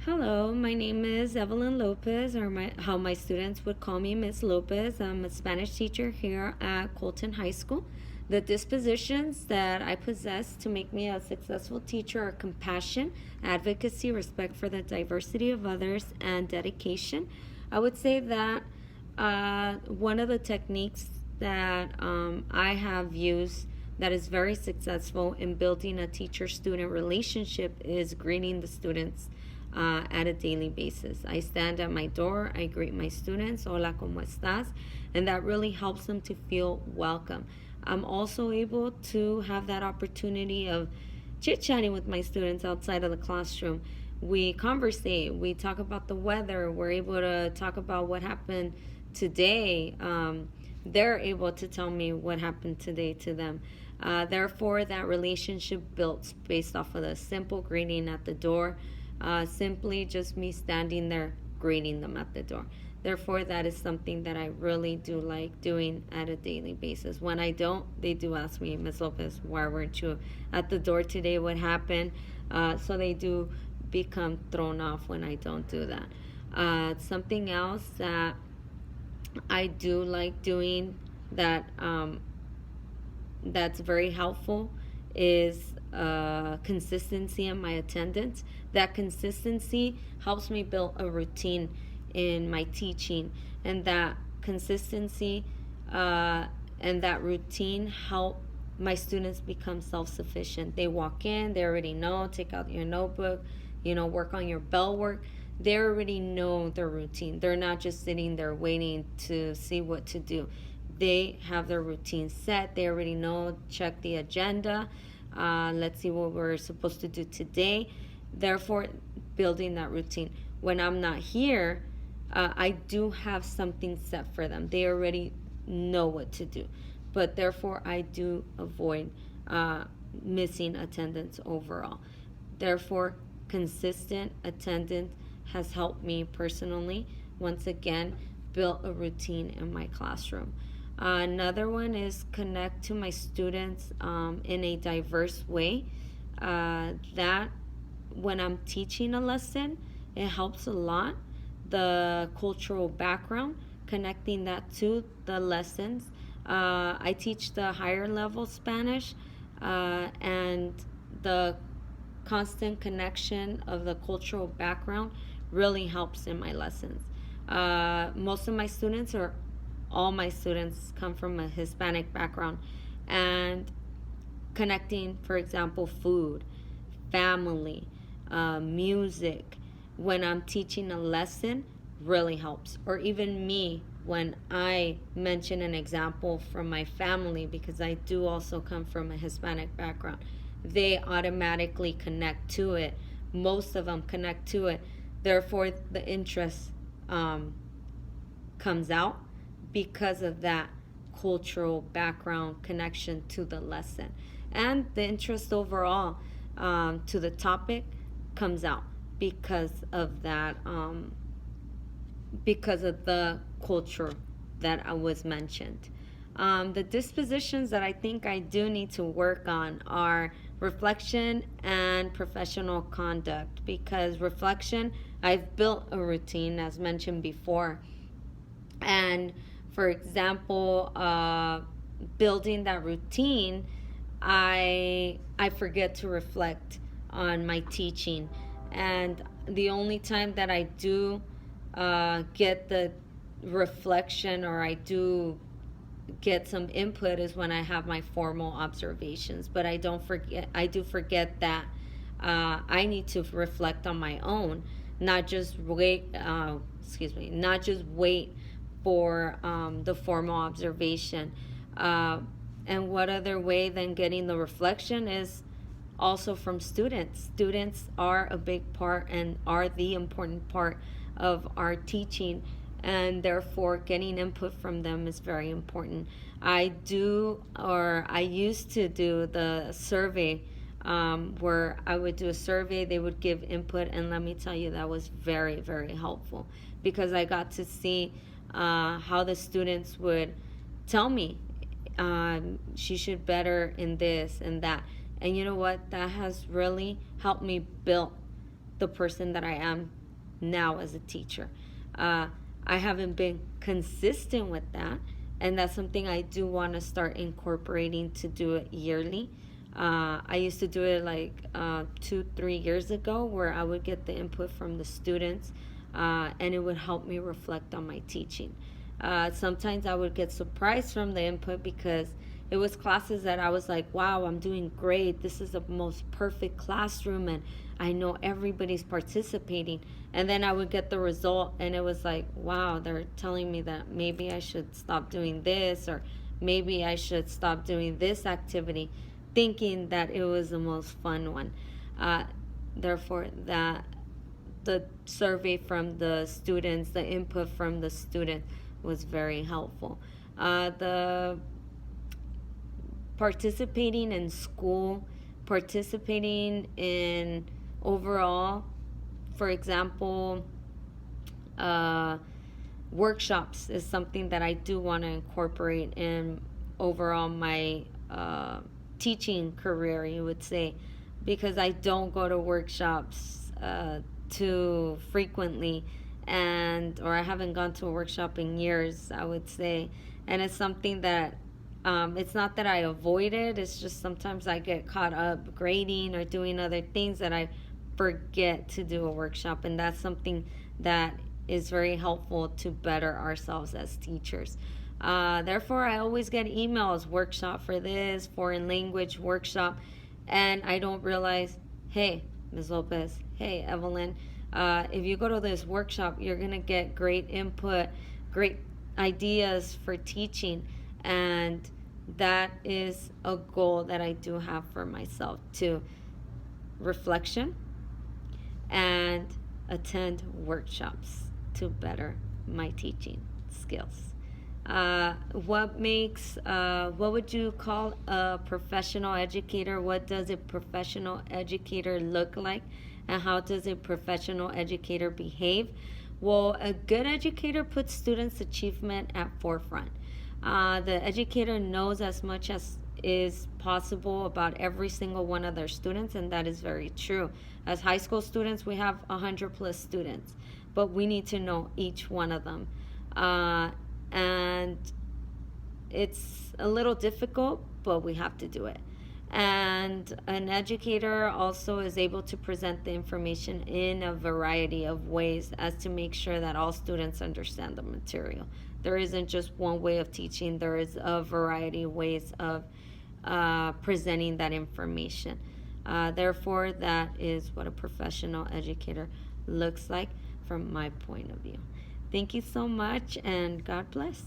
Hello, my name is Evelyn Lopez, or how my students would call me Miss Lopez. I'm a Spanish teacher here at Colton High School. The dispositions that I possess to make me a successful teacher are compassion, advocacy, respect for the diversity of others, and dedication. I would say that one of the techniques that I have used that is very successful in building a teacher student relationship is greeting the students at a daily basis. I stand at my door, I greet my students, hola, ¿cómo estás? And that really helps them to feel welcome. I'm also able to have that opportunity of chit chatting with my students outside of the classroom. We conversate, we talk about the weather, we're able to talk about what happened today. They're able to tell me what happened today to them. Therefore, that relationship built based off of the simple greeting at the door, simply just me standing there greeting them at the door. Therefore, that is something that I really do like doing at a daily basis. When I don't, they do ask me, Ms. Lopez, why weren't you at the door today? What happened? So they do become thrown off when I don't do that. Something else that I do like doing that that's very helpful is consistency in my attendance. That consistency helps me build a routine in my teaching, and that consistency and that routine help my students become self-sufficient. They walk in, they already know, take out your notebook, work on your bell work. They already know their routine. They're not just sitting there waiting to see what to do. They have their routine set. They already know, check the agenda. Let's see what we're supposed to do today. Therefore, building that routine. When I'm not here, I do have something set for them. They already know what to do. But therefore, I do avoid missing attendance overall. Therefore, consistent attendance has helped me personally, once again, build a routine in my classroom. Another one is connect to my students in a diverse way. That when I'm teaching a lesson, it helps a lot. The cultural background, connecting that to the lessons. I teach the higher level Spanish, and the constant connection of the cultural background really helps in my lessons. Most of my students, or all my students, come from a Hispanic background, and connecting, for example, food, family, music, when I'm teaching a lesson really helps. Or even me, when I mention an example from my family, because I do also come from a Hispanic background, they automatically connect to it. Most of them connect to it. Therefore, the interest comes out because of that cultural background connection to the lesson. And the interest overall to the topic comes out because of that, because of the culture that I was mentioned. The dispositions that I think I do need to work on are reflection and professional conduct, because reflection, I've built a routine as mentioned before. And for example, building that routine, I forget to reflect on my teaching, and the only time that I do get the reflection, or I do get some input, is when I have my formal observations. But I do forget that I need to reflect on my own, not just wait. Not just wait for the formal observation. And what other way than getting the reflection is also from students. Students are a big part and are the important part of our teaching, and therefore getting input from them is very important. I used to do the survey, where I would do a survey, they would give input, and let me tell you, that was very, very helpful, because I got to see how the students would tell me, she should better in this and that. And you know what? That has really helped me build the person that I am now as a teacher. Uh, I haven't been consistent with that, and that's something I do want to start incorporating to do it yearly. I used to do it like 2, 3 years ago, where I would get the input from the students, and it would help me reflect on my teaching. Sometimes I would get surprised from the input because it was classes that I was like, wow, I'm doing great. This is the most perfect classroom, and I know everybody's participating. And then I would get the result, and it was like, wow, they're telling me that maybe I should stop doing this, or maybe I should stop doing this activity, thinking that it was the most fun one. Therefore, that the survey from the students, the input from the students was very helpful. The participating in school, participating in overall, for example, uh, workshops is something that I do want to incorporate in overall my teaching career, you would say, because I don't go to workshops too frequently, and or I haven't gone to a workshop in years, I would say, and it's something that it's not that I avoid it. It's just sometimes I get caught up grading or doing other things that I forget to do a workshop, and that's something that is very helpful to better ourselves as teachers. Therefore, I always get emails, workshop for this, foreign language workshop, and I don't realize, hey, Ms. Lopez, hey, Evelyn, if you go to this workshop, you're going to get great input, great ideas for teaching, and that is a goal that I do have for myself, to reflection and attend workshops to better my teaching skills. What would you call a professional educator? What does a professional educator look like? And how does a professional educator behave? Well, a good educator puts students' achievement at forefront. The educator knows as much as is possible about every single one of their students, and that is very true. As high school students, we have 100 plus students, but we need to know each one of them. And it's a little difficult, but we have to do it. And an educator also is able to present the information in a variety of ways as to make sure that all students understand the material. There isn't just one way of teaching, there is a variety of ways of presenting that information. Therefore, that is what a professional educator looks like from my point of view. Thank you so much, and God bless.